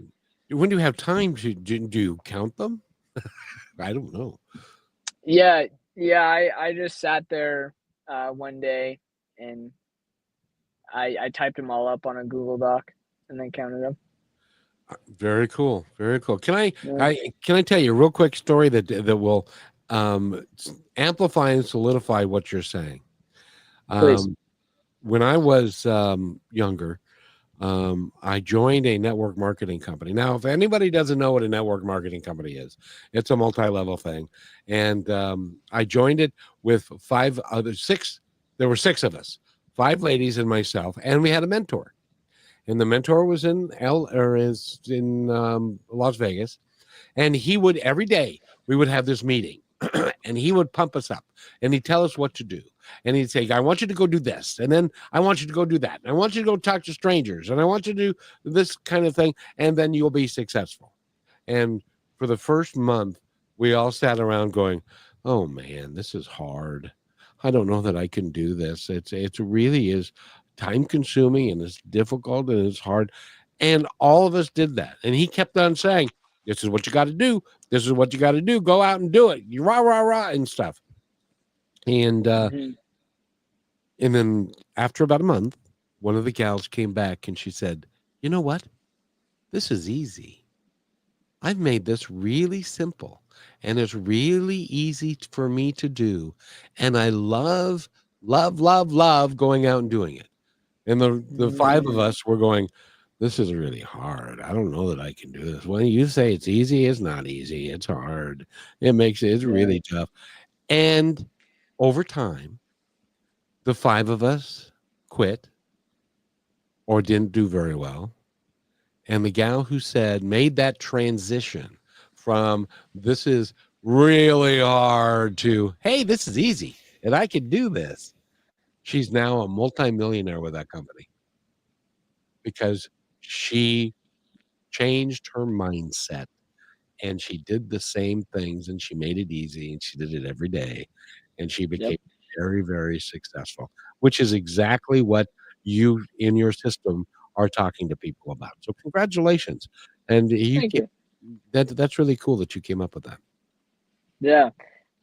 When do you have time to do you count them? I don't know.
Yeah, I just sat there one day and I typed them all up on a Google Doc and then counted them.
Very cool. Very cool.
Yeah,
Can I tell you a real quick story that will amplify and solidify what you're saying?
please.
When I was younger, I joined a network marketing company. Now, if anybody doesn't know what a network marketing company is, it's a multi-level thing. And I joined it with six. There were six of us, five ladies and myself, and we had a mentor. And the mentor was in Las Vegas, and he would every day we would have this meeting, and he would pump us up, and he'd tell us what to do, and he'd say, "I want you to go do this, and then I want you to go do that, and I want you to go talk to strangers, and I want you to do this kind of thing, and then you'll be successful." And for the first month, we all sat around going, "Oh man, this is hard. I don't know that I can do this. It really is time consuming and it's difficult and it's hard." And all of us did that. And he kept on saying, "This is what you got to do. This is what you got to do. Go out and do it. You rah rah rah and stuff." And
Hmm.
and then after about a month, one of the gals came back and she said, "You know what? This is easy. I've made this really simple and it's really easy for me to do. And I love, love, love, love going out and doing it." And the five of us were going, "This is really hard. I don't know that I can do this." When you say it's easy, it's not easy. It's hard. It's
Yeah.
really tough. And over time, the five of us quit or didn't do very well. And the gal who said made that transition from "this is really hard" to "hey, this is easy and I can do this." She's now a multimillionaire with that company because she changed her mindset and she did the same things and she made it easy and she did it every day and she
Yep.
became very, very successful, which is exactly what you in your system are talking to people about. So congratulations. And
Thank you.
that's really cool that you came up with that.
Yeah.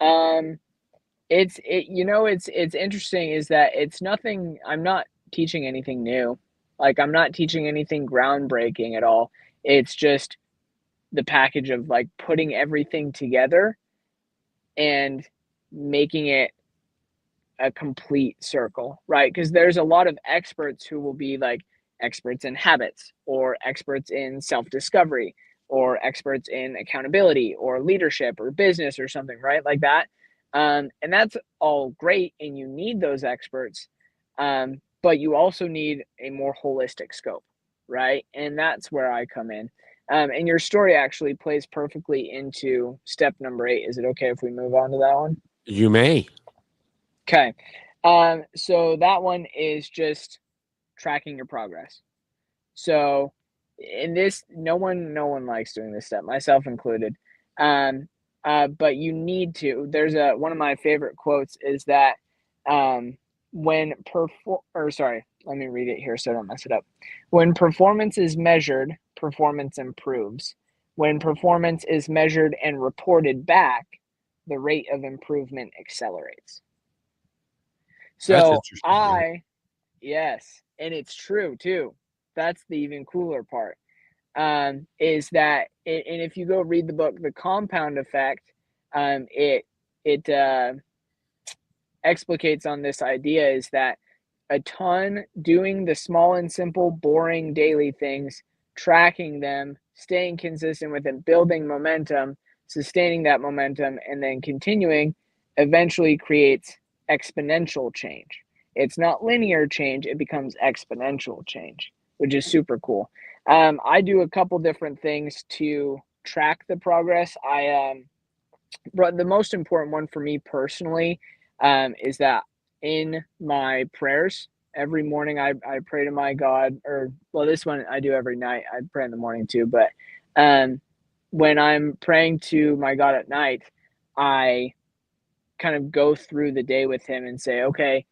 Um, it's interesting is that it's nothing. I'm not teaching anything new. Like I'm not teaching anything groundbreaking at all. It's just the package of like putting everything together and making it a complete circle, right? Because there's a lot of experts who will be like experts in habits or experts in self discovery or experts in accountability or leadership or business or something, right? Like that. And that's all great. And you need those experts. But you also need a more holistic scope, right? And that's where I come in. And your story actually plays perfectly into step number 8. Is it okay if we move on to that one?
You may.
Okay. So that one is just tracking your progress. So in this, no one likes doing this step, myself included. Um, but you need to. There's one of my favorite quotes is that when let me read it here so I don't mess it up. When performance is measured, performance improves. When performance is measured and reported back, the rate of improvement accelerates.
That's
So
interesting. Yeah.
yes, and it's true too. That's the even cooler part. Is that and if you go read the book, The Compound Effect, it explicates on this idea is that a ton doing the small and simple, boring daily things, tracking them, staying consistent with them, building momentum, sustaining that momentum, and then continuing eventually creates exponential change. It's not linear change, it becomes exponential change, which is super cool. I do a couple different things to track the progress. But the most important one for me personally is that in my prayers every morning, I pray to my God, or well, this one I do every night. I pray in the morning too, but um, when I'm praying to my God at night, I kind of go through the day with Him and say, okay,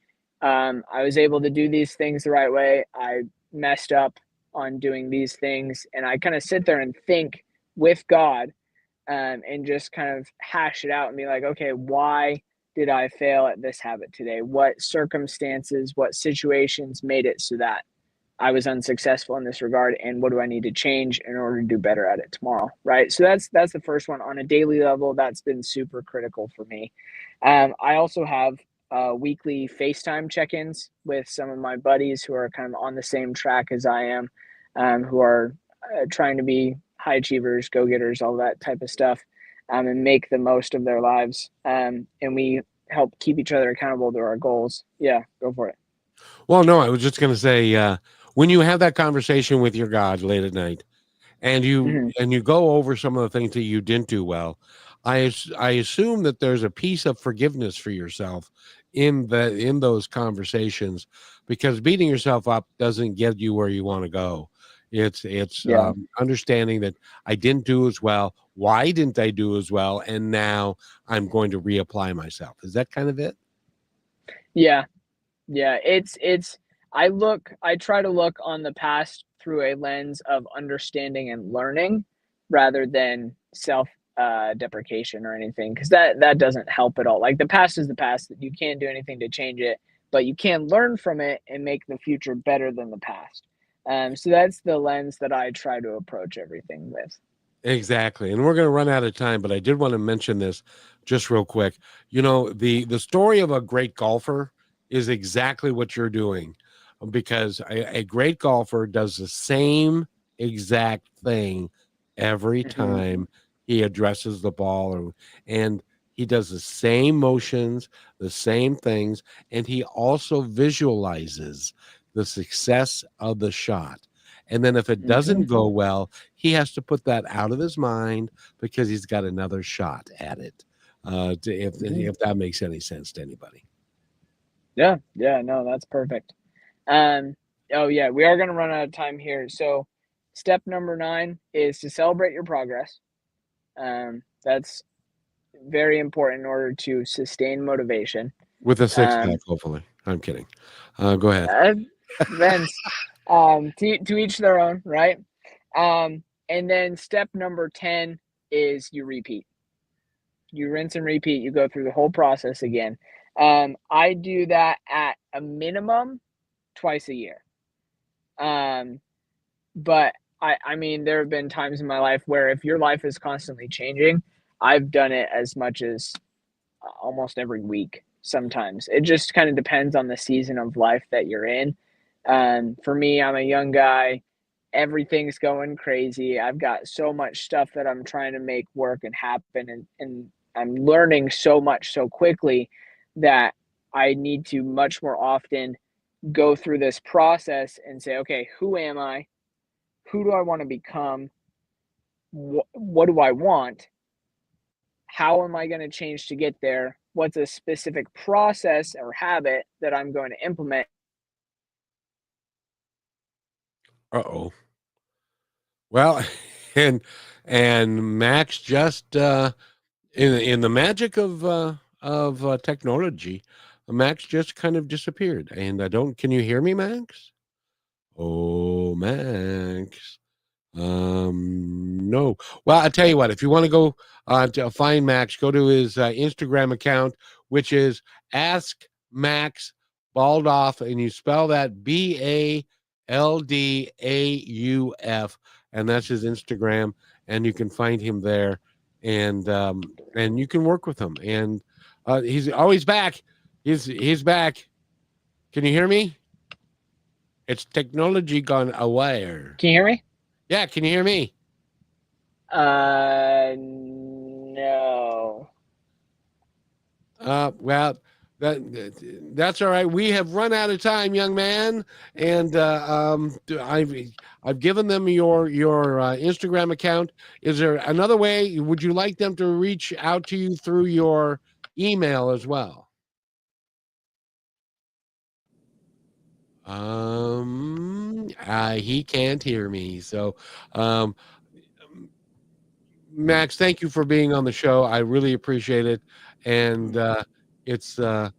I was able to do these things the right way. I messed up on doing these things, and I kind of sit there and think with God and just kind of hash it out and be like, okay, why did I fail at this habit today? What circumstances, what situations made it so that I was unsuccessful in this regard, and what do I need to change in order to do better at it tomorrow, right? So that's the first one. On a daily level, that's been super critical for me. I also have weekly FaceTime check-ins with some of my buddies who are kind of on the same track as I am, who are trying to be high achievers, go-getters, all that type of stuff, and make the most of their lives. And we help keep each other accountable to our goals. Yeah, go for it.
Well, no, I was just going to say, when you have that conversation with your God late at night, and you go over some of the things that you didn't do well, I assume that there's a piece of forgiveness for yourself in those conversations, because beating yourself up doesn't get you where you want to go. It's
Yeah.
understanding that I didn't do as well. Why didn't I do as well? And now I'm going to reapply myself. Is that kind of it?
Yeah. Yeah. I try to look on the past through a lens of understanding and learning rather than self deprecation or anything, because that doesn't help at all. Like, the past is the past. You can't do anything to change it, but you can learn from it and make the future better than the past. So that's the lens that I try to approach everything with.
Exactly. And we're going to run out of time, but I did want to mention this just real quick. You know, the story of a great golfer is exactly what you're doing, because a great golfer does the same exact thing every time he addresses the ball, and he does the same motions, the same things, and he also visualizes the success of the shot. And then if it doesn't go well, he has to put that out of his mind because he's got another shot at it. If that makes any sense to anybody.
Yeah, no, that's perfect. Oh yeah, we are gonna run out of time here. So step number 9 is to celebrate your progress. That's very important in order to sustain motivation.
With a six pack,
Um,
hopefully. I'm kidding. Go ahead.
Vince, to each their own, right? And then step number 10 is you repeat. You rinse and repeat. You go through the whole process again. I do that at a minimum twice a year. But I mean, there have been times in my life where if your life is constantly changing, I've done it as much as almost every week sometimes. It just kind of depends on the season of life that you're in. For me, I'm a young guy. Everything's going crazy. I've got so much stuff that I'm trying to make work and happen, and I'm learning so much so quickly that I need to much more often go through this process and say, okay, who am I? Who do I want to become? What do I want? How am I going to change to get there? What's a specific process or habit that I'm going to implement?
Uh-oh. Well, and Max just in the magic of technology, Max just kind of disappeared. And I don't. Can you hear me, Max? Oh, Max. No. Well, I tell you what. If you want to go to find Max, go to his Instagram account, which is Ask Max Baldauf, and you spell that Baldauf, and that's his Instagram, and you can find him there, and you can work with him. And he's always back. He's back. Can you hear me? It's technology gone away.
Can you hear me?
Yeah, can you hear me?
No.
Well, that's all right. We have run out of time, young man, and I've given them your Instagram account. Is there another way? Would you like them to reach out to you through your email as well? He can't hear me. So, Max, thank you for being on the show. I really appreciate it. And it's time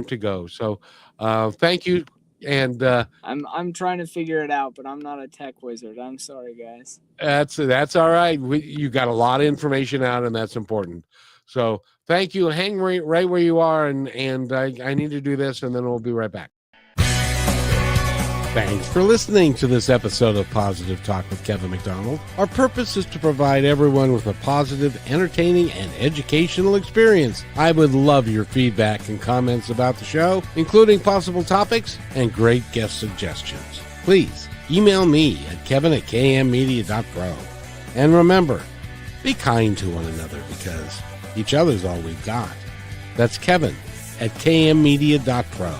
to go. So, thank you. And
I'm trying to figure it out, but I'm not a tech wizard. I'm sorry, guys.
that's all right. You got a lot of information out, and that's important. So thank you. Hang right where you are, and I need to do this, and then we'll be right back. Thanks for listening to this episode of Positive Talk with Kevin McDonald. Our purpose is to provide everyone with a positive, entertaining, and educational experience. I would love your feedback and comments about the show, including possible topics and great guest suggestions. Please email me at kevin@kmmedia.pro. And remember, be kind to one another because each other's all we've got. That's Kevin@kmmedia.pro.